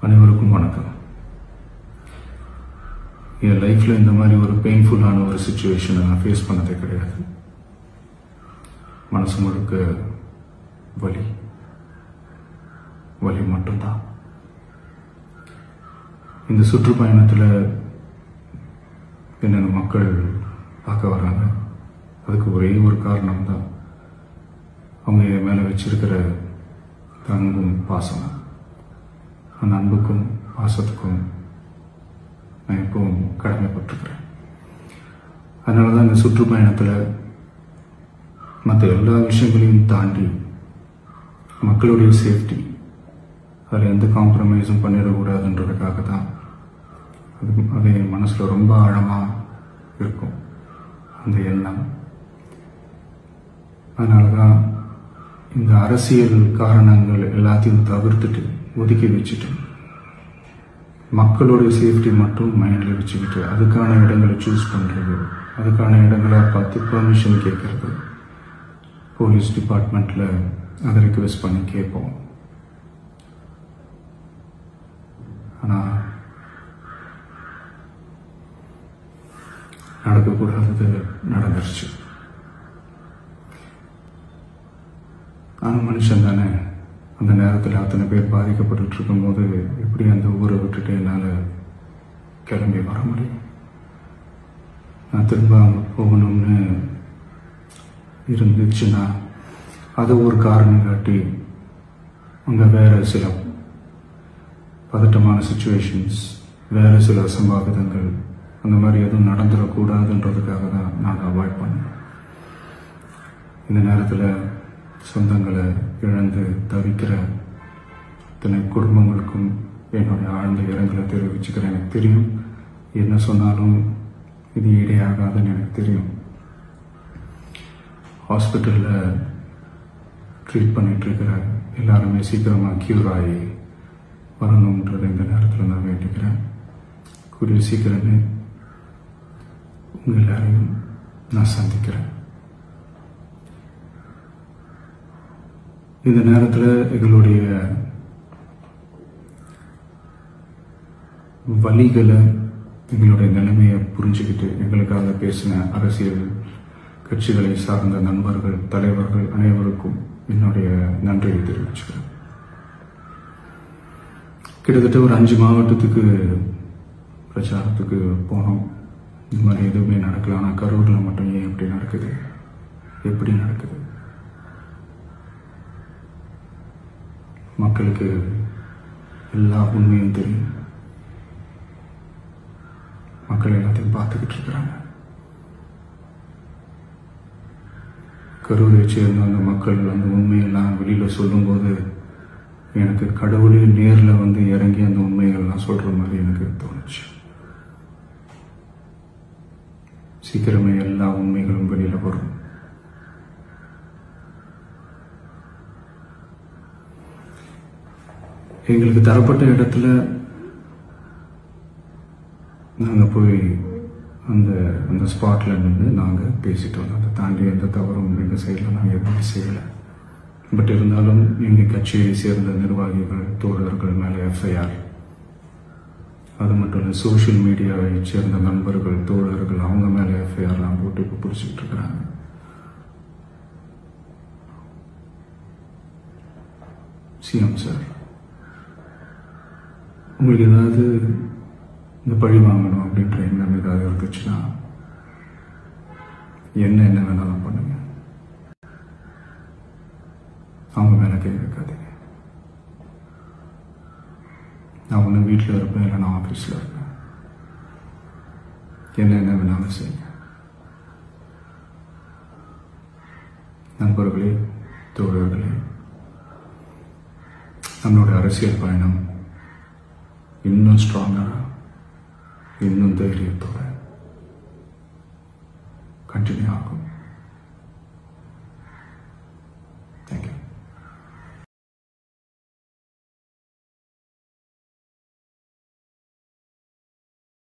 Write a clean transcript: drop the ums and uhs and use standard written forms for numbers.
அனைவருக்கும் வணக்கம். என் லைஃப்ல இந்த மாதிரி ஒரு பெயின்ஃபுல்லான ஒரு சிச்சுவேஷனை நான் ஃபேஸ் பண்ணதே கிடையாது. மனசு முழுக்க வலி வலி மட்டும்தான். இந்த சுற்றுப்பயணத்தில் என்னென்ன மக்கள் பார்க்க வராங்க, அதுக்கு ஒரே ஒரு காரணம் தான் அவங்க என் மேலே வச்சிருக்கிற அன்பும் பாசம். அந்த அன்புக்கும் பாசத்துக்கும் நான் எப்பவும் கடமைப்பட்டிருக்கிறேன். அதனால தான் இந்த சுற்றுப்பயணத்தில் மற்ற எல்லா விஷயங்களையும் தாண்டி மக்களுடைய சேஃப்டி, அதில் எந்த காம்ப்ரமைஸும் பண்ணிடக்கூடாதுன்றதுக்காக தான் அது என் மனசில் ரொம்ப ஆழமாக இருக்கும் அந்த எண்ணம். அதனால தான் இந்த அரசியல் காரணங்கள் எல்லாத்தையும் தவிர்த்துட்டு ஒதுக்கி வச்சுட்டு மக்களுடைய சேஃப்டி மட்டும் மைண்டில் வச்சுக்கிட்டு அதுக்கான இடங்களை சூஸ் பண்ணுறது, அதுக்கான இடங்களை பார்த்து பெர்மிஷன் கேட்கறது, போலீஸ் டிபார்ட்மெண்ட்டில் அதை ரிக்வெஸ்ட் பண்ணி கேட்போம். ஆனால் நடக்கக்கூடாதது நடந்துருச்சு. ஆனால் மனுஷன் தானே, அந்த நேரத்தில் அத்தனை பேர் பாதிக்கப்பட்டு இருக்கும்போது எப்படி அந்த ஊரை விட்டுட்டு என்னால் கிளம்பி வர முடியும்? நான் திரும்ப அங்கே போகணும்னு இருந்துச்சுன்னா அதை ஒரு காரணம் காட்டி அங்கே வேறு சில பதட்டமான சுச்சுவேஷன்ஸ், வேறு சில அசம்பாவிதங்கள் அந்த மாதிரி எதுவும் நடந்துடக்கூடாதுன்றதுக்காக தான் நான் அவாய்ட் பண்ணேன். இந்த நேரத்தில் சொந்தங்களை இழந்து தவிக்கிற இத்தனை குடும்பங்களுக்கும் என்னுடைய ஆழ்ந்த இரங்கலை தெரிவிச்சுக்கிறேன். எனக்கு தெரியும், என்ன சொன்னாலும் இது ஈடையாகாதுன்னு எனக்கு தெரியும். ஹாஸ்பிட்டலில் ட்ரீட் பண்ணிகிட்ருக்கிற எல்லாருமே சீக்கிரமாக க்யூர் ஆகி வரணுன்றதை இந்த நேரத்தில் நான் வேண்டிக்கிறேன். கூடிய சீக்கிரமே உங்கள் எல்லாரையும் நான் சந்திக்கிறேன். இந்த நேரத்தில் எங்களுடைய வலிகளை, எங்களுடைய நிலைமையை புரிஞ்சுக்கிட்டு எங்களுக்காக பேசின அரசியல் கட்சிகளை சார்ந்த நண்பர்கள், தலைவர்கள் அனைவருக்கும் என்னுடைய நன்றியை தெரிவிச்சுக்கிறேன். கிட்டத்தட்ட ஒரு 5 மாவட்டத்துக்கு பிரச்சாரத்துக்கு போனோம். இந்த மாதிரி எதுவுமே நடக்கல. ஆனால் கரூரில் மட்டும் ஏன் எப்படி நடக்குது, எப்படி நடக்குது? மக்களுக்கு எல்லா உண்மையும் தெரியும். மக்கள் எல்லாத்தையும் பார்த்துக்கிட்டு இருக்கிறாங்க. கரூரை சேர்ந்த அந்த மக்கள் அந்த உண்மையெல்லாம் வெளியில் சொல்லும்போது எனக்கு கடவுளே நேரில் வந்து இறங்கி அந்த உண்மைகள்லாம் சொல்கிற மாதிரி எனக்கு தோணுச்சு. சீக்கிரமே எல்லா உண்மைகளும் வெளியில் வரும். எங்களுக்கு தரப்பட்ட இடத்துல நாங்கள் போய் அந்த ஸ்பாட்டில் நின்று நாங்கள் பேசிட்டு வந்தோம். அதை தாண்டி எந்த தவறும் எங்கள் சைடில் நாங்கள் எதுவுமே செய்யலை. பட் இருந்தாலும் எங்கள் கட்சியை சேர்ந்த நிர்வாகிகள், தோழர்கள் மேலே எஃப்ஐஆர், அது மட்டும் இல்லை சோஷியல் மீடியாவை சேர்ந்த நண்பர்கள், தோழர்கள் அவங்க மேலே எஃப்ஐஆர்லாம் போட்டு இப்போ பிடிச்சிக்கிட்டு இருக்கிறாங்க. சிஎம் சார், உங்களுக்கு ஏதாவது இந்த பழி வாங்கணும் அப்படின்ற எண்ணம் ஏதாவது இருந்துச்சுன்னா என்ன வேணாலும் பண்ணுங்க. அவங்க மேலே கை வைக்காதீங்க. நான் ஒன்று வீட்டில் இருப்பேன், இல்லை நான் ஆஃபீஸில் இருப்பேன். என்ன வேணாலும் செய்யுங்க. நண்பர்களே, தோழர்களே, நம்மளோட அரசியல் பயணம் இன்னும் ஸ்ட்ராங்கராக, இன்னும் தைரியத்தோட கண்டினியூ ஆகும்.